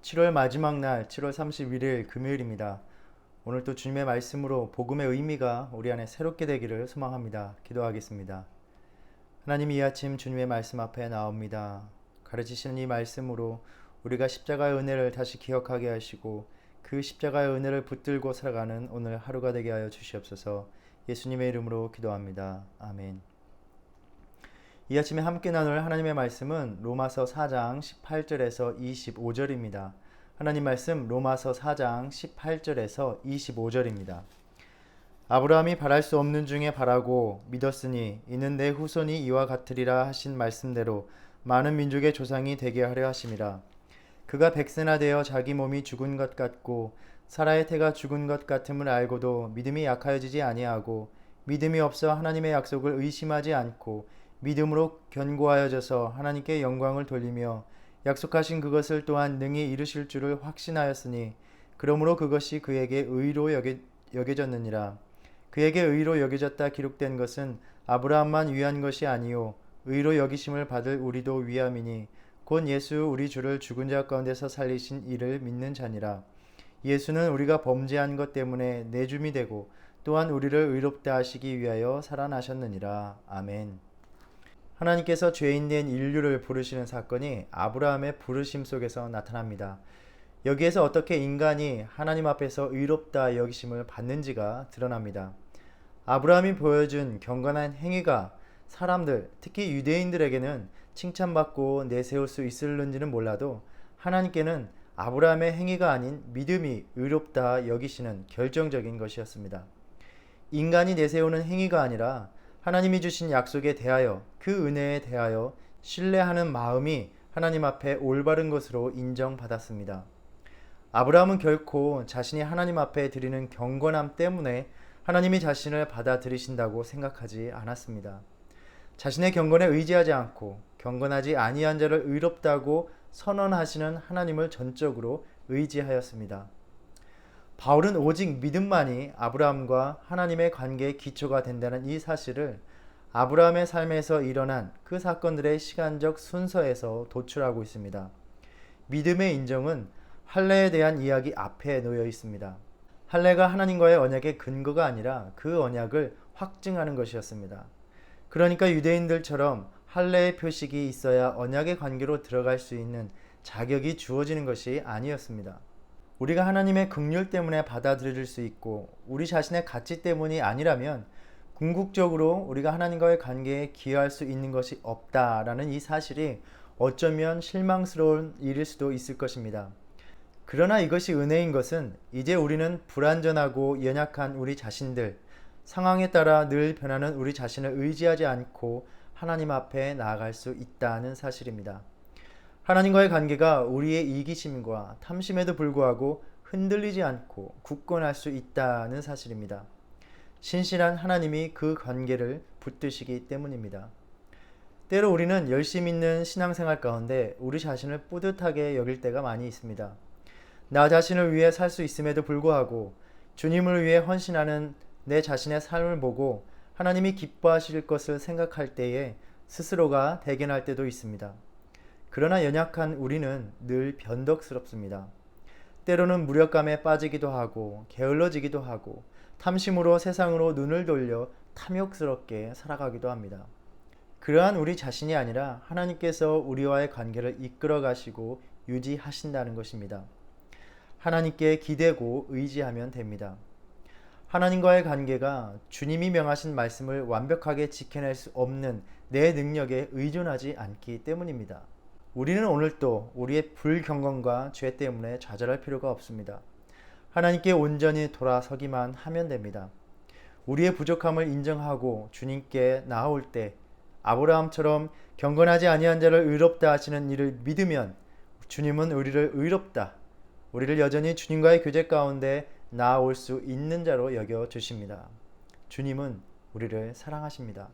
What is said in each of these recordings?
7월 마지막 날 7월 31일 금요일입니다. 오늘도 주님의 말씀으로 복음의 의미가 우리 안에 새롭게 되기를 소망합니다. 기도하겠습니다. 하나님, 이 아침 주님의 말씀 앞에 나옵니다. 가르치시는 이 말씀으로 우리가 십자가의 은혜를 다시 기억하게 하시고 그 십자가의 은혜를 붙들고 살아가는 오늘 하루가 되게 하여 주시옵소서. 예수님의 이름으로 기도합니다. 아멘. 이 아침에 함께 나눌 하나님의 말씀은 로마서 4장 18절에서 25절입니다. 하나님 말씀 로마서 4장 18절에서 25절입니다. 아브라함이 바랄 수 없는 중에 바라고 믿었으니 이는 내 후손이 이와 같으리라 하신 말씀대로 많은 민족의 조상이 되게 하려 하심이라. 그가 백세나 되어 자기 몸이 죽은 것 같고 사라의 태가 죽은 것 같음을 알고도 믿음이 약하여지지 아니하고 믿음이 없어 하나님의 약속을 의심하지 않고 믿음으로 견고하여져서 하나님께 영광을 돌리며 약속하신 그것을 또한 능히 이루실 줄을 확신하였으니 그러므로 그것이 그에게 의로 여겨졌느니라. 그에게 의로 여겨졌다 기록된 것은 아브라함만 위한 것이 아니요 의로 여기심을 받을 우리도 위함이니 곧 예수 우리 주를 죽은 자 가운데서 살리신 이를 믿는 자니라. 예수는 우리가 범죄한 것 때문에 내줌이 되고 또한 우리를 의롭다 하시기 위하여 살아나셨느니라. 아멘. 하나님께서 죄인 된 인류를 부르시는 사건이 아브라함의 부르심 속에서 나타납니다. 여기에서 어떻게 인간이 하나님 앞에서 의롭다 여기심을 받는지가 드러납니다. 아브라함이 보여준 경건한 행위가 사람들, 특히 유대인들에게는 칭찬받고 내세울 수 있을는지는 몰라도 하나님께는 아브라함의 행위가 아닌 믿음이 의롭다 여기시는 결정적인 것이었습니다. 인간이 내세우는 행위가 아니라 하나님이 주신 약속에 대하여 그 은혜에 대하여 신뢰하는 마음이 하나님 앞에 올바른 것으로 인정받았습니다. 아브라함은 결코 자신이 하나님 앞에 드리는 경건함 때문에 하나님이 자신을 받아들이신다고 생각하지 않았습니다. 자신의 경건에 의지하지 않고 경건하지 아니한 자를 의롭다고 선언하시는 하나님을 전적으로 의지하였습니다. 바울은 오직 믿음만이 아브라함과 하나님의 관계의 기초가 된다는 이 사실을 아브라함의 삶에서 일어난 그 사건들의 시간적 순서에서 도출하고 있습니다. 믿음의 인정은 할례에 대한 이야기 앞에 놓여 있습니다. 할례가 하나님과의 언약의 근거가 아니라 그 언약을 확증하는 것이었습니다. 그러니까 유대인들처럼 할례의 표식이 있어야 언약의 관계로 들어갈 수 있는 자격이 주어지는 것이 아니었습니다. 우리가 하나님의 긍휼 때문에 받아들일 수 있고 우리 자신의 가치 때문이 아니라면 궁극적으로 우리가 하나님과의 관계에 기여할 수 있는 것이 없다라는 이 사실이 어쩌면 실망스러운 일일 수도 있을 것입니다. 그러나 이것이 은혜인 것은 이제 우리는 불완전하고 연약한 우리 자신들, 상황에 따라 늘 변하는 우리 자신을 의지하지 않고 하나님 앞에 나아갈 수 있다는 사실입니다. 하나님과의 관계가 우리의 이기심과 탐심에도 불구하고 흔들리지 않고 굳건할 수 있다는 사실입니다. 신실한 하나님이 그 관계를 붙드시기 때문입니다. 때로 우리는 열심 있는 신앙생활 가운데 우리 자신을 뿌듯하게 여길 때가 많이 있습니다. 나 자신을 위해 살 수 있음에도 불구하고 주님을 위해 헌신하는 내 자신의 삶을 보고 하나님이 기뻐하실 것을 생각할 때에 스스로가 대견할 때도 있습니다. 그러나 연약한 우리는 늘 변덕스럽습니다. 때로는 무력감에 빠지기도 하고 게을러지기도 하고 탐심으로 세상으로 눈을 돌려 탐욕스럽게 살아가기도 합니다. 그러한 우리 자신이 아니라 하나님께서 우리와의 관계를 이끌어 가시고 유지하신다는 것입니다. 하나님께 기대고 의지하면 됩니다. 하나님과의 관계가 주님이 명하신 말씀을 완벽하게 지켜낼 수 없는 내 능력에 의존하지 않기 때문입니다. 우리는 오늘도 우리의 불경건과 죄 때문에 좌절할 필요가 없습니다. 하나님께 온전히 돌아서기만 하면 됩니다. 우리의 부족함을 인정하고 주님께 나아올 때 아브라함처럼 경건하지 아니한 자를 의롭다 하시는 이를 믿으면 주님은 우리를 의롭다, 우리를 여전히 주님과의 교제 가운데 나아올 수 있는 자로 여겨 주십니다. 주님은 우리를 사랑하십니다.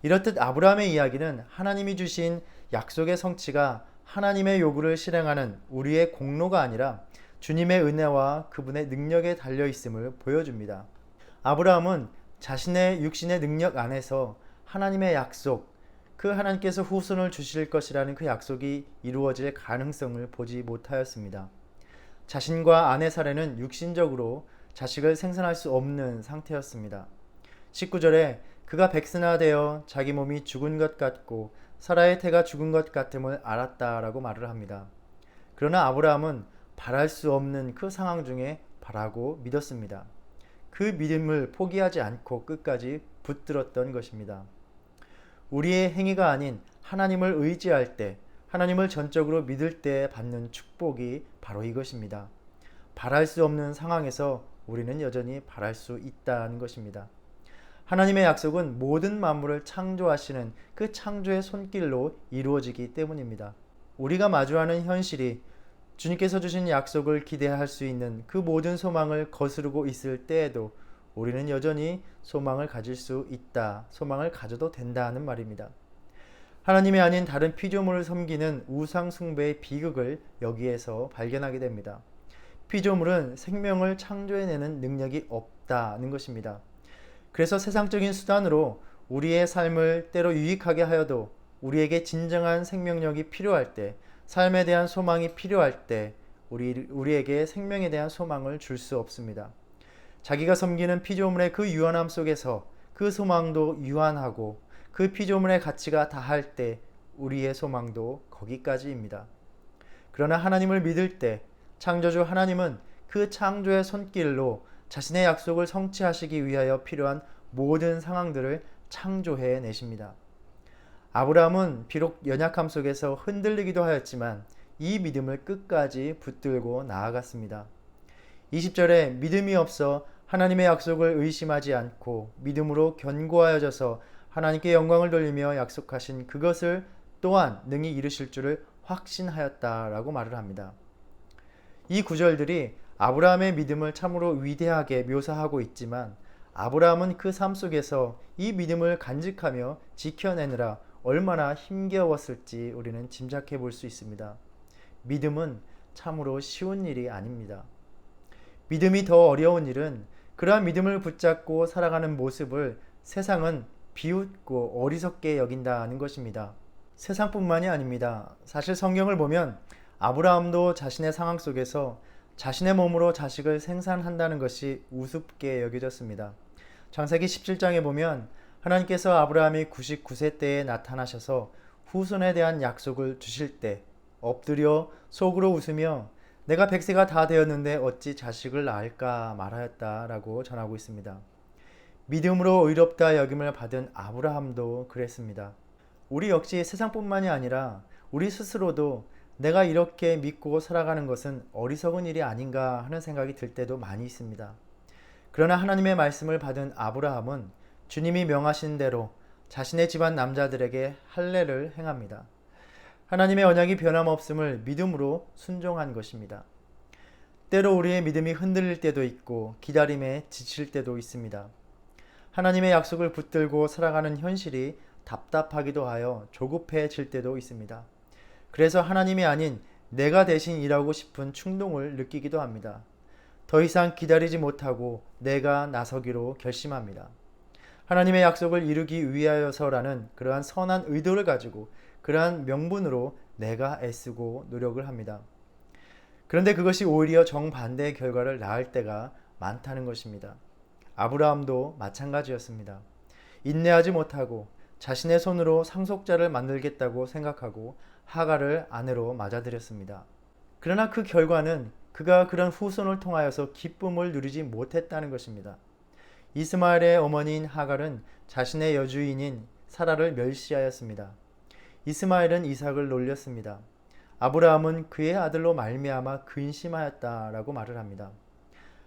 이렇듯 아브라함의 이야기는 하나님이 주신 약속의 성취가 하나님의 요구를 실행하는 우리의 공로가 아니라 주님의 은혜와 그분의 능력에 달려 있음을 보여줍니다. 아브라함은 자신의 육신의 능력 안에서 하나님의 약속, 그 하나님께서 후손을 주실 것이라는 그 약속이 이루어질 가능성을 보지 못하였습니다. 자신과 아내 사례는 육신적으로 자식을 생산할 수 없는 상태였습니다. 19절에 그가 백스나되어 자기 몸이 죽은 것 같고 사라의 태가 죽은 것 같음을 알았다라고 말을 합니다. 그러나 아브라함은 바랄 수 없는 그 상황 중에 바라고 믿었습니다. 그 믿음을 포기하지 않고 끝까지 붙들었던 것입니다. 우리의 행위가 아닌 하나님을 의지할 때, 하나님을 전적으로 믿을 때 받는 축복이 바로 이것입니다. 바랄 수 없는 상황에서 우리는 여전히 바랄 수 있다는 것입니다. 하나님의 약속은 모든 만물을 창조하시는 그 창조의 손길로 이루어지기 때문입니다. 우리가 마주하는 현실이 주님께서 주신 약속을 기대할 수 있는 그 모든 소망을 거스르고 있을 때에도 우리는 여전히 소망을 가질 수 있다, 소망을 가져도 된다는 말입니다. 하나님이 아닌 다른 피조물을 섬기는 우상 숭배의 비극을 여기에서 발견하게 됩니다. 피조물은 생명을 창조해내는 능력이 없다는 것입니다. 그래서 세상적인 수단으로 우리의 삶을 때로 유익하게 하여도 우리에게 진정한 생명력이 필요할 때, 삶에 대한 소망이 필요할 때 우리에게 생명에 대한 소망을 줄 수 없습니다. 자기가 섬기는 피조물의 그 유한함 속에서 그 소망도 유한하고 그 피조물의 가치가 다할 때 우리의 소망도 거기까지입니다. 그러나 하나님을 믿을 때 창조주 하나님은 그 창조의 손길로 자신의 약속을 성취하시기 위하여 필요한 모든 상황들을 창조해 내십니다. 아브라함은 비록 연약함 속에서 흔들리기도 하였지만 이 믿음을 끝까지 붙들고 나아갔습니다. 20절에 믿음이 없어 하나님의 약속을 의심하지 않고 믿음으로 견고하여져서 하나님께 영광을 돌리며 약속하신 그것을 또한 능히 이루실 줄을 확신하였다라고 말을 합니다. 이 구절들이 아브라함의 믿음을 참으로 위대하게 묘사하고 있지만 아브라함은 그 삶 속에서 이 믿음을 간직하며 지켜내느라 얼마나 힘겨웠을지 우리는 짐작해 볼 수 있습니다. 믿음은 참으로 쉬운 일이 아닙니다. 믿음이 더 어려운 일은 그러한 믿음을 붙잡고 살아가는 모습을 세상은 비웃고 어리석게 여긴다는 것입니다. 세상뿐만이 아닙니다. 사실 성경을 보면 아브라함도 자신의 상황 속에서 자신의 몸으로 자식을 생산한다는 것이 우습게 여겨졌습니다. 창세기 17장에 보면 하나님께서 아브라함이 99세 때에 나타나셔서 후손에 대한 약속을 주실 때 엎드려 속으로 웃으며 내가 100세가 다 되었는데 어찌 자식을 낳을까 말하였다라고 전하고 있습니다. 믿음으로 의롭다 여김을 받은 아브라함도 그랬습니다. 우리 역시 세상뿐만이 아니라 우리 스스로도 내가 이렇게 믿고 살아가는 것은 어리석은 일이 아닌가 하는 생각이 들 때도 많이 있습니다. 그러나 하나님의 말씀을 받은 아브라함은 주님이 명하신 대로 자신의 집안 남자들에게 할례를 행합니다. 하나님의 언약이 변함없음을 믿음으로 순종한 것입니다. 때로 우리의 믿음이 흔들릴 때도 있고 기다림에 지칠 때도 있습니다. 하나님의 약속을 붙들고 살아가는 현실이 답답하기도 하여 조급해질 때도 있습니다. 그래서 하나님이 아닌 내가 대신 일하고 싶은 충동을 느끼기도 합니다. 더 이상 기다리지 못하고 내가 나서기로 결심합니다. 하나님의 약속을 이루기 위하여서라는 그러한 선한 의도를 가지고 그러한 명분으로 내가 애쓰고 노력을 합니다. 그런데 그것이 오히려 정반대의 결과를 낳을 때가 많다는 것입니다. 아브라함도 마찬가지였습니다. 인내하지 못하고 자신의 손으로 상속자를 만들겠다고 생각하고 하갈을 아내로 맞아들였습니다. 그러나 그 결과는 그가 그런 후손을 통하여서 기쁨을 누리지 못했다는 것입니다. 이스마엘의 어머니인 하갈은 자신의 여주인인 사라를 멸시하였습니다. 이스마엘은 이삭을 놀렸습니다. 아브라함은 그의 아들로 말미암아 근심하였다라고 말을 합니다.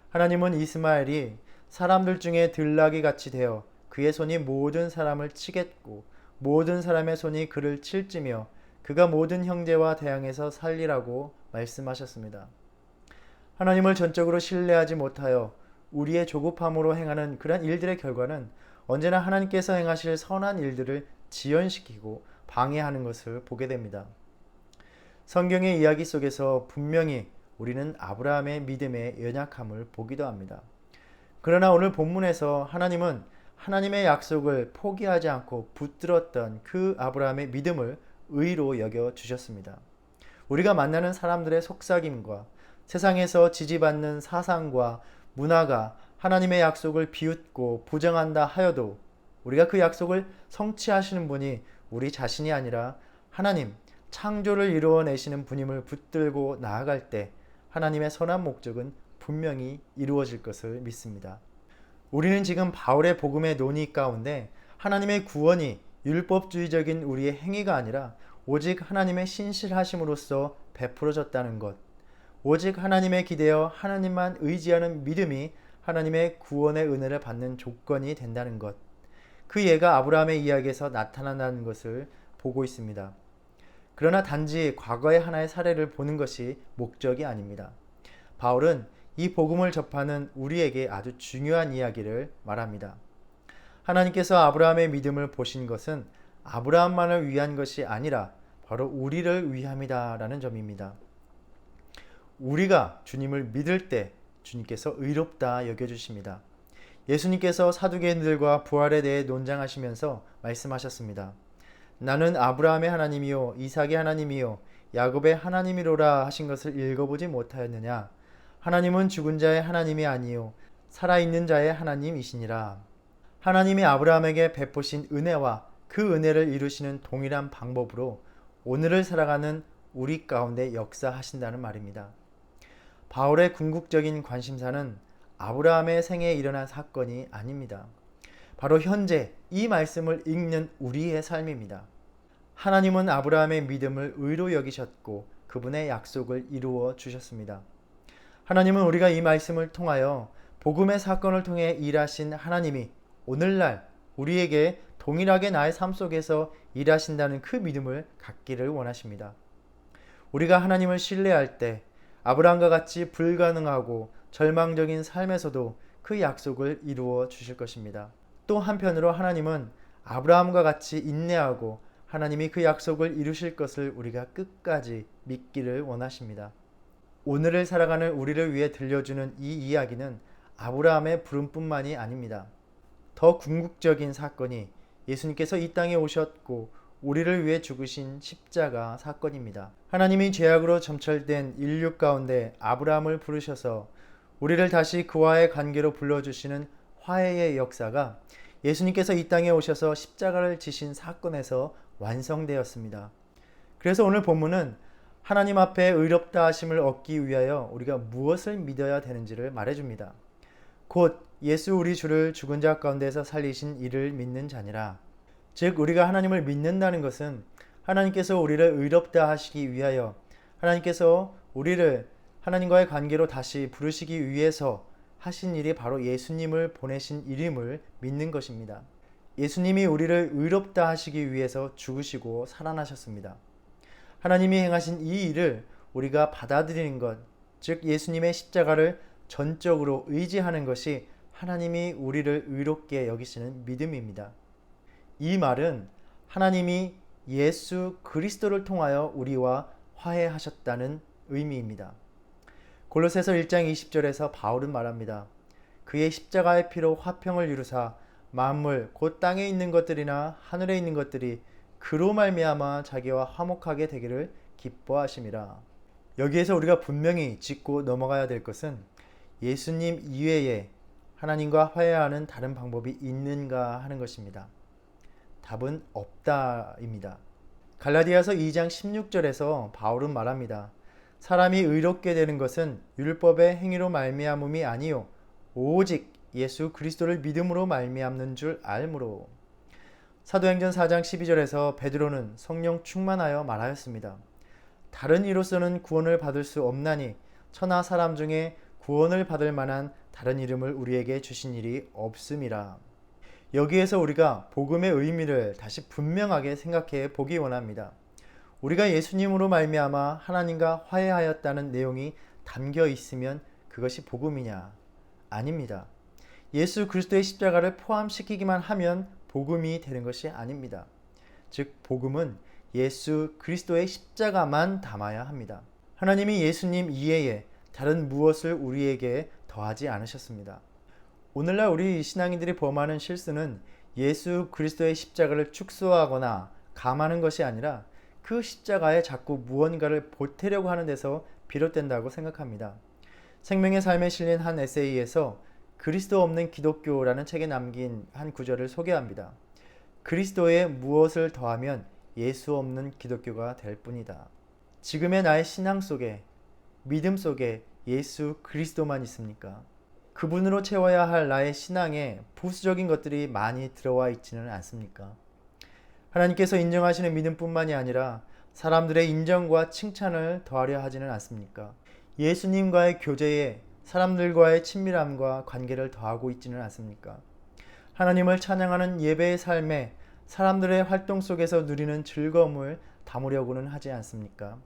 하나님은 이스마엘이 사람들 중에 들나귀 같이 되어 그의 손이 모든 사람을 치겠고 모든 사람의 손이 그를 칠지며 그가 모든 형제와 대항해서 살리라고 말씀하셨습니다. 하나님을 전적으로 신뢰하지 못하여 우리의 조급함으로 행하는 그런 일들의 결과는 언제나 하나님께서 행하실 선한 일들을 지연시키고 방해하는 것을 보게 됩니다. 성경의 이야기 속에서 분명히 우리는 아브라함의 믿음의 연약함을 보기도 합니다. 그러나 오늘 본문에서 하나님은 하나님의 약속을 포기하지 않고 붙들었던 그 아브라함의 믿음을 의로 여겨 주셨습니다. 우리가 만나는 사람들의 속삭임과 세상에서 지지받는 사상과 문화가 하나님의 약속을 비웃고 부정한다 하여도 우리가 그 약속을 성취하시는 분이 우리 자신이 아니라 하나님, 창조를 이루어내시는 분임을 붙들고 나아갈 때 하나님의 선한 목적은 분명히 이루어질 것을 믿습니다. 우리는 지금 바울의 복음의 논의 가운데 하나님의 구원이 율법주의적인 우리의 행위가 아니라 오직 하나님의 신실하심으로써 베풀어졌다는 것, 오직 하나님에 기대어 하나님만 의지하는 믿음이 하나님의 구원의 은혜를 받는 조건이 된다는 것, 그 예가 아브라함의 이야기에서 나타난다는 것을 보고 있습니다. 그러나 단지 과거의 하나의 사례를 보는 것이 목적이 아닙니다. 바울은 이 복음을 접하는 우리에게 아주 중요한 이야기를 말합니다. 하나님께서 아브라함의 믿음을 보신 것은 아브라함만을 위한 것이 아니라 바로 우리를 위함이다 라는 점입니다. 우리가 주님을 믿을 때 주님께서 의롭다 여겨주십니다. 예수님께서 사두개인들과 부활에 대해 논장하시면서 말씀하셨습니다. 나는 아브라함의 하나님이요 이삭의 하나님이요 야곱의 하나님이로라 하신 것을 읽어보지 못하였느냐. 하나님은 죽은 자의 하나님이 아니요 살아있는 자의 하나님이시니라. 하나님이 아브라함에게 베푸신 은혜와 그 은혜를 이루시는 동일한 방법으로 오늘을 살아가는 우리 가운데 역사하신다는 말입니다. 바울의 궁극적인 관심사는 아브라함의 생애에 일어난 사건이 아닙니다. 바로 현재 이 말씀을 읽는 우리의 삶입니다. 하나님은 아브라함의 믿음을 의로 여기셨고 그분의 약속을 이루어 주셨습니다. 하나님은 우리가 이 말씀을 통하여 복음의 사건을 통해 일하신 하나님이 오늘날 우리에게 동일하게 나의 삶 속에서 일하신다는 그 믿음을 갖기를 원하십니다. 우리가 하나님을 신뢰할 때 아브라함과 같이 불가능하고 절망적인 삶에서도 그 약속을 이루어 주실 것입니다. 또 한편으로 하나님은 아브라함과 같이 인내하고 하나님이 그 약속을 이루실 것을 우리가 끝까지 믿기를 원하십니다. 오늘을 살아가는 우리를 위해 들려주는 이 이야기는 아브라함의 부름뿐만이 아닙니다. 더 궁극적인 사건이 예수님께서 이 땅에 오셨고 우리를 위해 죽으신 십자가 사건입니다. 하나님이 죄악으로 점철된 인류 가운데 아브라함을 부르셔서 우리를 다시 그와의 관계로 불러주시는 화해의 역사가 예수님께서 이 땅에 오셔서 십자가를 지신 사건에서 완성되었습니다. 그래서 오늘 본문은 하나님 앞에 의롭다 하심을 얻기 위하여 우리가 무엇을 믿어야 되는지를 말해줍니다. 곧 예수 우리 주를 죽은 자 가운데서 살리신 이를 믿는 자니라. 즉 우리가 하나님을 믿는다는 것은 하나님께서 우리를 의롭다 하시기 위하여 하나님께서 우리를 하나님과의 관계로 다시 부르시기 위해서 하신 일이 바로 예수님을 보내신 일임을 믿는 것입니다. 예수님이 우리를 의롭다 하시기 위해서 죽으시고 살아나셨습니다. 하나님이 행하신 이 일을 우리가 받아들이는 것, 즉 예수님의 십자가를 전적으로 의지하는 것이 하나님이 우리를 의롭게 여기시는 믿음입니다. 이 말은 하나님이 예수 그리스도를 통하여 우리와 화해하셨다는 의미입니다. 골로새서 1장 20절에서 바울은 말합니다. 그의 십자가의 피로 화평을 이루사 만물 곧 땅에 있는 것들이나 하늘에 있는 것들이 그로 말미암아 자기와 화목하게 되기를 기뻐하심이라. 여기에서 우리가 분명히 짚고 넘어가야 될 것은 예수님 이외에 하나님과 화해하는 다른 방법이 있는가 하는 것입니다. 답은 없다입니다. 갈라디아서 2장 16절에서 바울은 말합니다. 사람이 의롭게 되는 것은 율법의 행위로 말미암음이 아니요 오직 예수 그리스도를 믿음으로 말미암는 줄 알므로. 사도행전 4장 12절에서 베드로는 성령 충만하여 말하였습니다. 다른 이로서는 구원을 받을 수 없나니 천하 사람 중에 구원을 받을 만한 다른 이름을 우리에게 주신 일이 없음이라. 여기에서 우리가 복음의 의미를 다시 분명하게 생각해 보기 원합니다. 우리가 예수님으로 말미암아 하나님과 화해하였다는 내용이 담겨 있으면 그것이 복음이냐? 아닙니다. 예수 그리스도의 십자가를 포함시키기만 하면 복음이 되는 것이 아닙니다. 즉 복음은 예수 그리스도의 십자가만 담아야 합니다. 하나님이 예수님 이외에 다른 무엇을 우리에게 더하지 않으셨습니다. 오늘날 우리 신앙인들이 범하는 실수는 예수 그리스도의 십자가를 축소하거나 감하는 것이 아니라 그 십자가에 자꾸 무언가를 보태려고 하는 데서 비롯된다고 생각합니다. 생명의 삶에 실린 한 에세이에서 그리스도 없는 기독교라는 책에 남긴 한 구절을 소개합니다. 그리스도에 무엇을 더하면 예수 없는 기독교가 될 뿐이다. 지금의 나의 신앙 속에, 믿음 속에 예수 그리스도만 있습니까? 그분으로 채워야 할 나의 신앙에 부수적인 것들이 많이 들어와 있지는 않습니까? 하나님께서 인정하시는 믿음뿐만이 아니라 사람들의 인정과 칭찬을 더하려 하지는 않습니까? 예수님과의 교제에 사람들과의 친밀함과 관계를 더하고 있지는 않습니까? 하나님을 찬양하는 예배의 삶에 사람들의 활동 속에서 누리는 즐거움을 담으려고는 하지 않습니까?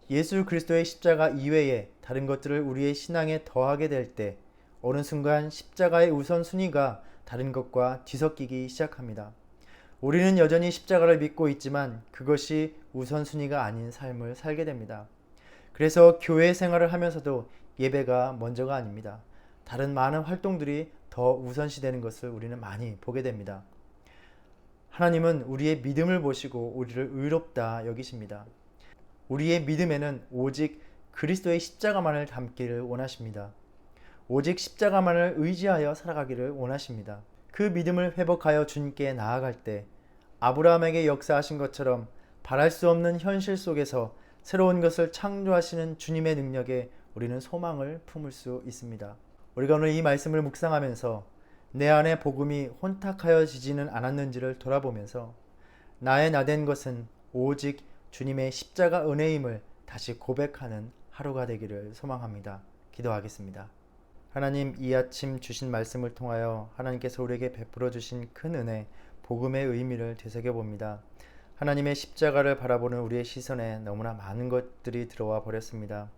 예수 그리스도의 십자가 이외에 다른 것들을 우리의 신앙에 더하게 될 때 어느 순간 십자가의 우선순위가 다른 것과 뒤섞이기 시작합니다. 우리는 여전히 십자가를 믿고 있지만 그것이 우선순위가 아닌 삶을 살게 됩니다. 그래서 교회 생활을 하면서도 예배가 먼저가 아닙니다. 다른 많은 활동들이 더 우선시되는 것을 우리는 많이 보게 됩니다. 하나님은 우리의 믿음을 보시고 우리를 의롭다 여기십니다. 우리의 믿음에는 오직 그리스도의 십자가만을 담기를 원하십니다. 오직 십자가만을 의지하여 살아가기를 원하십니다. 그 믿음을 회복하여 주님께 나아갈 때 아브라함에게 역사하신 것처럼 바랄 수 없는 현실 속에서 새로운 것을 창조하시는 주님의 능력에 우리는 소망을 품을 수 있습니다. 우리가 오늘 이 말씀을 묵상하면서 내 안에 복음이 혼탁하여지지는 않았는지를 돌아보면서 나의 나된 것은 오직 주님의 십자가 은혜임을 다시 고백하는 하루가 되기를 소망합니다. 기도하겠습니다. 하나님, 이 아침 주신 말씀을 통하여 하나님께서 우리에게 베풀어 주신 큰 은혜, 복음의 의미를 되새겨봅니다. 하나님의 십자가를 바라보는 우리의 시선에 너무나 많은 것들이 들어와 버렸습니다.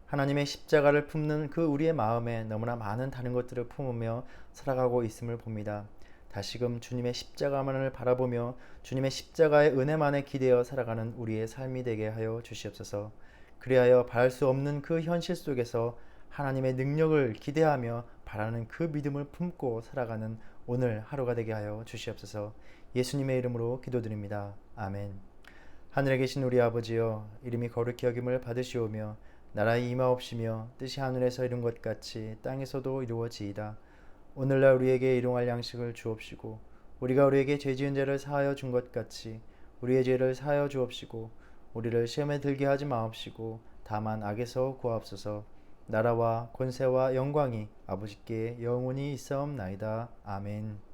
하나님의 십자가를 품는 그 우리의 마음에 너무나 많은 다른 것들을 품으며 살아가고 있음을 봅니다. 다시금 주님의 십자가만을 바라보며 주님의 십자가의 은혜만에 기대어 살아가는 우리의 삶이 되게 하여 주시옵소서. 그리하여 바랄 수 없는 그 현실 속에서 하나님의 능력을 기대하며 바라는 그 믿음을 품고 살아가는 오늘 하루가 되게 하여 주시옵소서. 예수님의 이름으로 기도드립니다. 아멘. 하늘에 계신 우리 아버지여, 이름이 거룩히 여김을 받으시오며 나라의 임하옵시며 뜻이 하늘에서 이룬 것 같이 땅에서도 이루어지이다. 오늘날 우리에게 일용할 양식을 주옵시고 우리가 우리에게 죄 지은 자를 사하여 준 것 같이 우리의 죄를 사하여 주옵시고 우리를 시험에 들게 하지 마옵시고 다만 악에서 구하옵소서. 나라와 권세와 영광이 아버지께 영원히 있사옵나이다. 아멘.